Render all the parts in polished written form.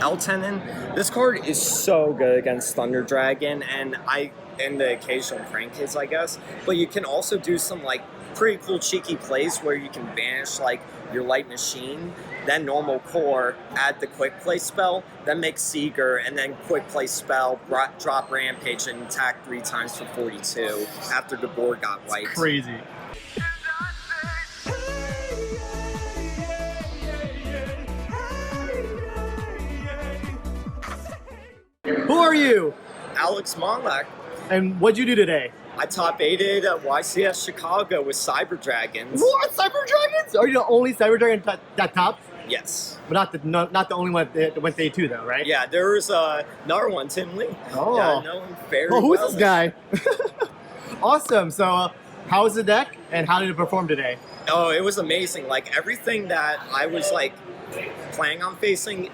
L10. This card is so good against Thunder Dragon and the occasional Crank Kids, I guess. But you can also do some like pretty cool cheeky plays where you can banish like your Light Machine, then normal core, add the quick play spell, then make Seeger, and then quick play spell, drop Rampage, and attack 3 times for 42 after the board got wiped. Crazy. Who are you? Alex Mondlak. And what'd you do today? I top 8'd at YCS Chicago with Cyber Dragons. What? Cyber Dragons? Are you the only Cyber Dragon that tops? Yes. But not the only one that went day 2 though, right? Yeah, there was another one, Tim Lee. Oh. Yeah, I know him very well. Who's well. this guy? Awesome. So how was the deck and how did it perform today? Oh, it was amazing. Like everything that I was like planning on facing,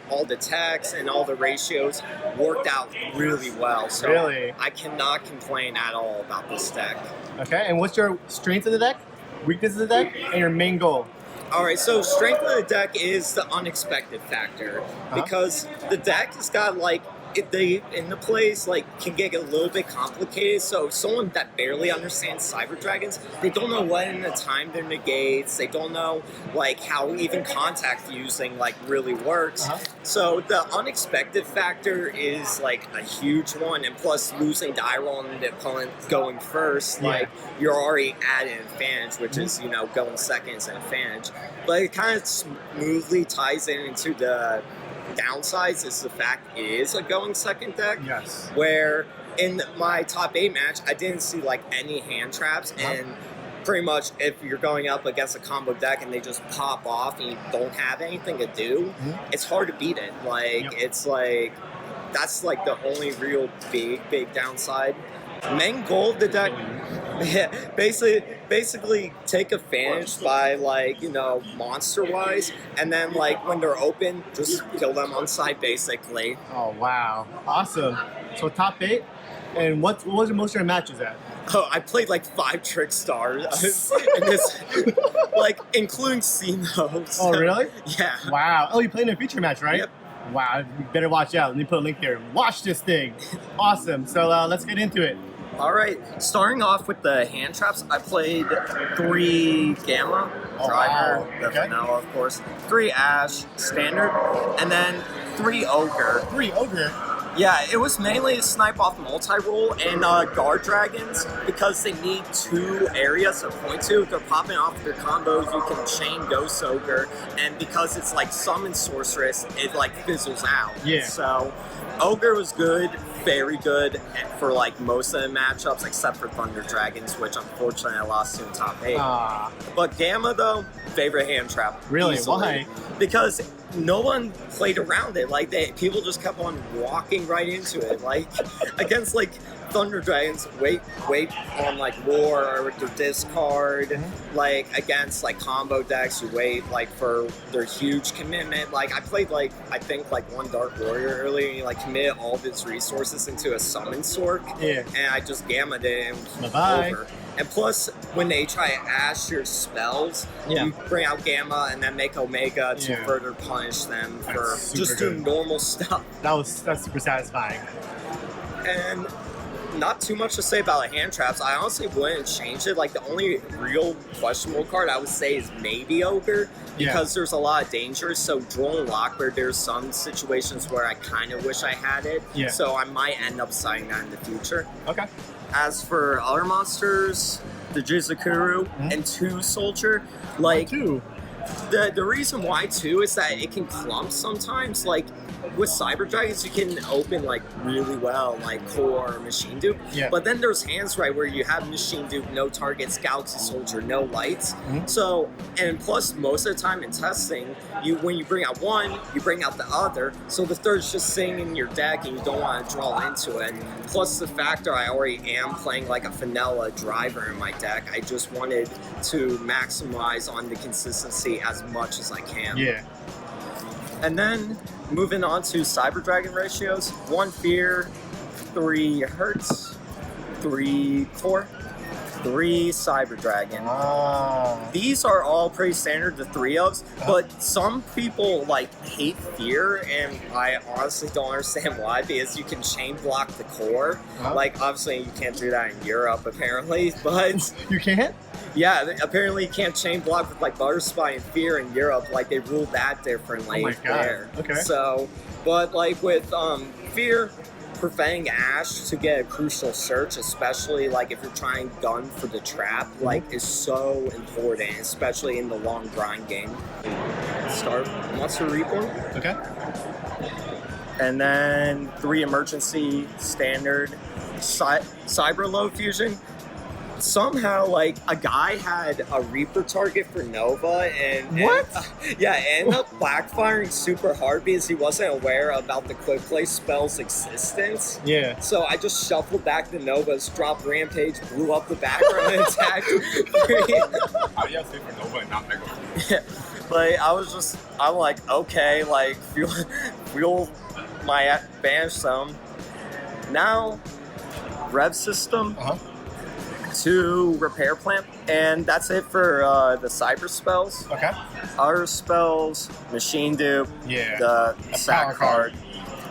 all the techs and all the ratios worked out really well. So really? I cannot complain at all about this deck. Okay, and what's your strength of the deck, weakness of the deck, and your main goal? All right, so strength of the deck is the unexpected factor because the deck has got like in the plays like can get a little bit complicated. So someone that barely understands Cyber Dragons, they don't know when to time their negates. They don't know like how even contact fusing like really works. So the unexpected factor is like a huge one, and plus losing die roll and the opponent going first, like you're already at an advantage, which is going second is an advantage. But it kind of smoothly ties into the downsides is the fact it is a going second deck. Yes. Where in my top 8 match, I didn't see like any hand traps, and pretty much if you're going up against a combo deck and they just pop off and you don't have anything to do, it's hard to beat it. Like it's like that's like the only real big downside. Main goal of the deck, basically take advantage by like monster wise, and then like when they're open, just kill them on side basically. Oh wow, awesome! So top 8, and what was most of your matches at? Oh, I played like 5 Trick Stars, in this, like including Simo. Oh really? Yeah. Wow. Oh, you played in a feature match, right? Yep. Wow, you better watch out. Let me put a link here. Watch this thing. Awesome. So let's get into it. All right, starting off with the hand traps, I played 3 Gamma, Driver, the Vanilla, of course, 3 Ash, Standard, and then 3 Ogre. 3 Ogre? Yeah, it was mainly a snipe off multi-roll and guard dragons because they need 2 areas to point to. If they're popping off their combos, you can chain Ghost Ogre, and because it's like summon sorceress, it like fizzles out. Yeah. So Ogre was good, very good for like most of the matchups except for Thunder Dragons, which unfortunately I lost to in top 8. But Gamma though, favorite hand trap. Really? Easily. Why? Because no one played around it. Like people just kept on walking right into it. Like against like Thunder Dragons, wait on like war or their discard. Like against like combo decks, you wait like for their huge commitment. Like I played like I think like 1 Dark Warrior earlier, and he like committed all of his resources into a summon Sork. Yeah. And I just gammaed it and it was Bye-bye. over. And plus, when they try to ash your spells, you bring out Gamma and then make Omega to further punish them for just doing normal stuff. That's super satisfying. And not too much to say about the hand traps. I honestly wouldn't change it. Like the only real questionable card I would say is maybe Ogre, because there's a lot of dangers. So Droll and Lockbird, there's some situations where I kind of wish I had it. Yeah. So I might end up citing that in the future. Okay. As for other monsters, the Jizukuru and 2 Soldier, like 2. The reason why 2 is that it can clump sometimes. Like with Cyber Dragons, you can open like really well, like Core or Machine Dupe. Yeah. But then there's hands where you have Machine Dupe, no targets, Galaxy Soldier, no lights. So, and plus most of the time in testing, when you bring out one, you bring out the other. So the third's just sitting in your deck and you don't want to draw into it. Plus the factor I already am playing like a vanilla driver in my deck. I just wanted to maximize on the consistency as much as I can. Yeah. And then moving on to Cyber Dragon ratios, 1 Fear, 3 Hurts, 3 Core. 3 Cyber Dragon. Ah. These are all pretty standard, the 3 ofs, but some people like hate Fear, and I honestly don't understand why, because you can chain block the core. Like, obviously you can't do that in Europe apparently, but You can't? yeah, apparently you can't chain block with like Butter Spy and Fear in Europe. Like, they ruled that differently. Oh my God. There. Okay. So, but like with Fear, preventing Ash to get a crucial search, especially like if you're trying gun for the trap, like is so important, especially in the long grind game. Start Monster Reborn. Okay. And then 3 emergency standard cyber low fusion. Somehow, like, a guy had a Reaper target for Nova, and yeah, ended up backfiring super hard because he wasn't aware about the quick play spell's existence. Yeah. So I just shuffled back the Novas, dropped Rampage, blew up the background, and attacked. How do you say for Nova and not Mega? Yeah, like I'm like, okay, like fuel my banish zone. Now, Rev system. 2 repair plant, and that's it for the cyber spells. Okay. Our spells, machine dupe, Yeah. the A sack power card,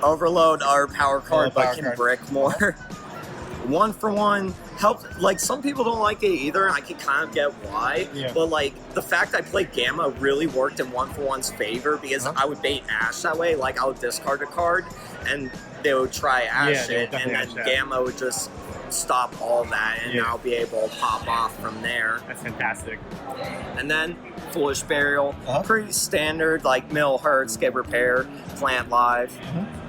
overload our power card, power but can card. brick more. 1 for 1 help. Like, some people don't like it either, and I can kind of get why. Yeah. But like the fact I played Gamma really worked in 1 for 1's favor, because I would bait Ash that way. Like, I would discard a card, and they would try Ash they would it, and definitely then Ash that. Gamma would just stop all that, and I'll be able to pop off from there. That's fantastic. And then Foolish Burial, pretty standard, like mill hurts, get repair, plant live.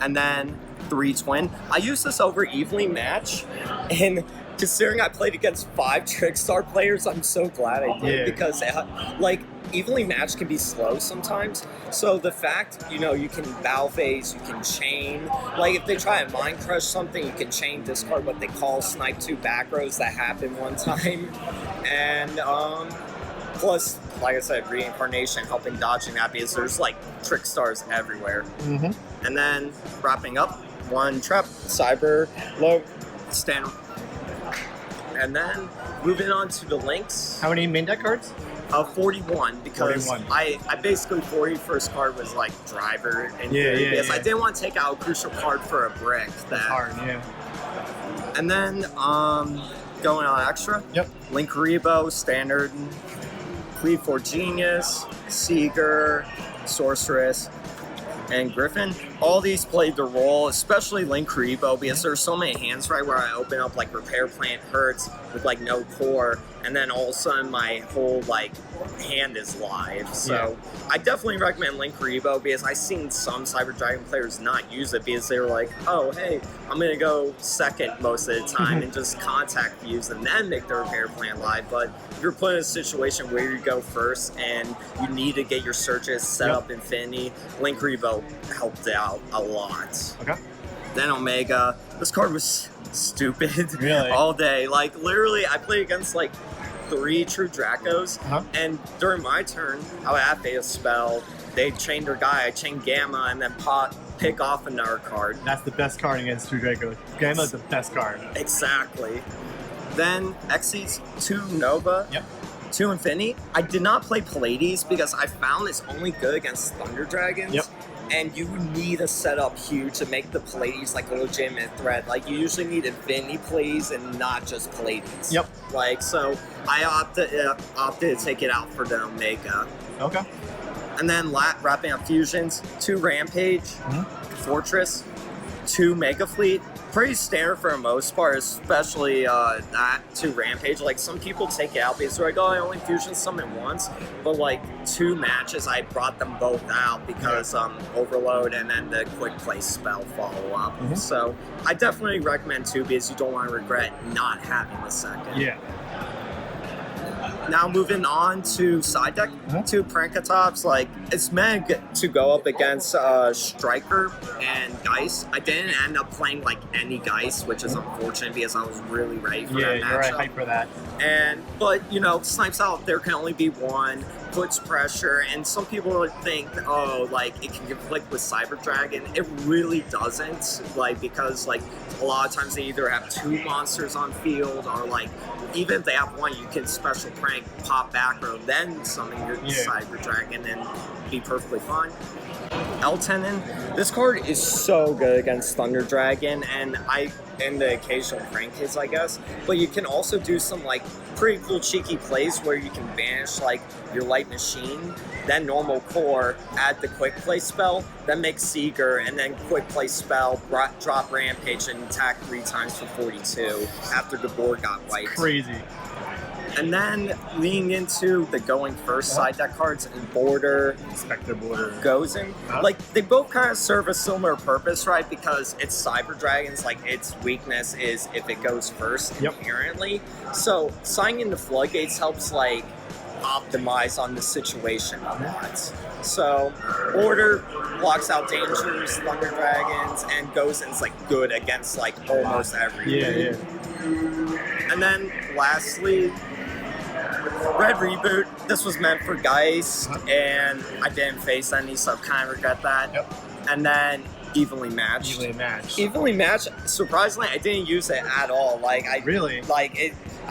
And then 3 twin. I use this over evenly match, and considering I played against 5 Trickstar players, I'm so glad I did, because like evenly match can be slow sometimes. So the fact, you know, you can battle phase, you can chain. Like, if they try to mind crush something, you can chain, discard what they call snipe 2 back rows. That happened one time. And plus, like I said, reincarnation, helping dodging that, because there's like trick stars everywhere. And then wrapping up, 1 trap, cyber, low, standard. And then moving on to the links. How many main deck cards? 41, because 41. I basically 41st card was like driver, and because I didn't want to take out a crucial card for a brick. That Hard, yeah. And then going on extra. Link Rebo, standard, Cleave for Genius, Seeger, Sorceress, and Griffin. All these played the role, especially Link Rebo, because there's so many hands right where I open up like Repair Plant hurts with like no core, and then all of a sudden my whole like hand is live. So I definitely recommend Link Rebo, because I've seen some Cyber Dragon players not use it because they were like, oh hey, I'm gonna go second most of the time and just contact views and then make the Repair Plant live. But if you're put in a situation where you go first and you need to get your searches set up Infinity, Link Rebo helped out a lot. Then Omega. This card was stupid all day. Like, literally, I played against like 3 true Dracos, and during my turn, I would have a spell. They chained their guy, I chained Gamma, and then pick off another card. That's the best card against True Draco. Gamma is the best card. Exactly. Then Xyz 2 Nova. 2 Infinity. I did not play Pallades because I found it's only good against Thunder Dragons. And you need to set up huge to make the Pallades like a legitimate threat. Like, you usually need Infinity plays and not just Pallades. Like, so I opted to take it out for the Omega. And then wrapping up fusions, 2 Rampage, Fortress, 2 Mega Fleet. Pretty standard for the most part, especially that 2 Rampage. Like, some people take it out because they're like, oh, I only fusion summon once. But like 2 matches, I brought them both out because Overload and then the quick play spell follow up. So I definitely recommend 2 because you don't want to regret not having the second. Now moving on to side deck, 2 Prankatops. Like, it's meant to go up against Striker and Geist. I didn't end up playing like any Geist, which is unfortunate because I was really ready for that matchup. You're right, hype for that. But you know, snipes out there can only be 1. puts pressure, and some people would think, oh, like it can conflict with Cyber Dragon. It really doesn't, like, because like a lot of times they either have 2 monsters on field, or like even if they have 1, you can special prank, pop back row, then summon your Cyber Dragon and be perfectly fine. L-Tenon, this card is so good against Thunder Dragon, and the occasional prank hits, I guess. But you can also do some like pretty cool cheeky plays where you can banish like your Light Machine, then normal core, add the quick play spell, then make Seeger, and then quick play spell, drop Rampage, and attack 3 times for 42 after the board got wiped. Crazy. And then leaning into the going first side deck cards and Border, Spectre Border, Gozen, like they both kind of serve a similar purpose, right? Because it's Cyber Dragons, like its weakness is if it goes first inherently. So signing the Floodgates helps like optimize on the situation a lot. So Border blocks out Dangers, Thunder Dragons, and Gozen's like good against like almost everything. And then lastly, Red Reboot. This was meant for Geist, and I didn't face any, so I kind of regret that. And then Evenly Matched. Evenly Matched, surprisingly, I didn't use it at all. Like I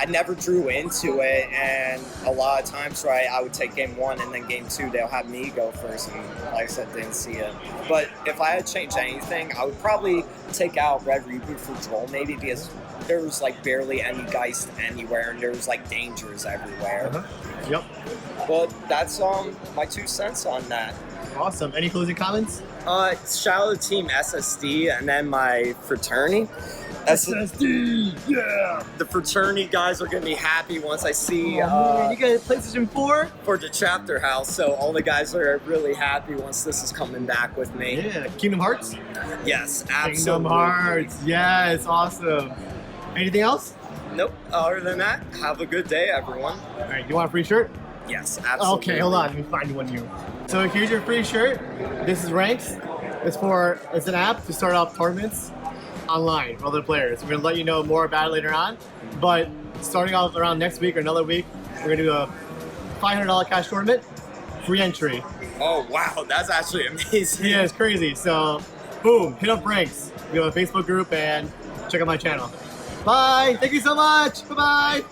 never drew into it, and a lot of times, right, I would take game 1 and then game 2, they'll have me go first, and like I said, didn't see it. But if I had changed anything, I would probably take out Red Reboot for Droll, maybe, because there was like barely any Geist anywhere, and there was like Dangers everywhere. But that's my 2 cents on that. Awesome. Any closing comments? Shout out to Team SSD, and then my fraternity. SSD, yeah! The fraternity guys are gonna be happy once I see you got a PlayStation 4? For the chapter house, so all the guys are really happy once this is coming back with me. Yeah, Kingdom Hearts? Yes, absolutely. Kingdom Hearts, yes, awesome. Anything else? Nope, other than that, have a good day, everyone. Alright, you want a free shirt? Yes, absolutely. Okay, hold on, let me find one new. So here's your free shirt. This is Ranks. It's an app to start off tournaments online for other players. We're gonna let you know more about it later on, but starting off around next week or another week, we're gonna do a $500 cash tournament, free entry. Oh wow, that's actually amazing. Yeah, it's crazy. So, boom, hit up Ranks. We have a Facebook group and check out my channel. Bye, thank you so much, bye-bye.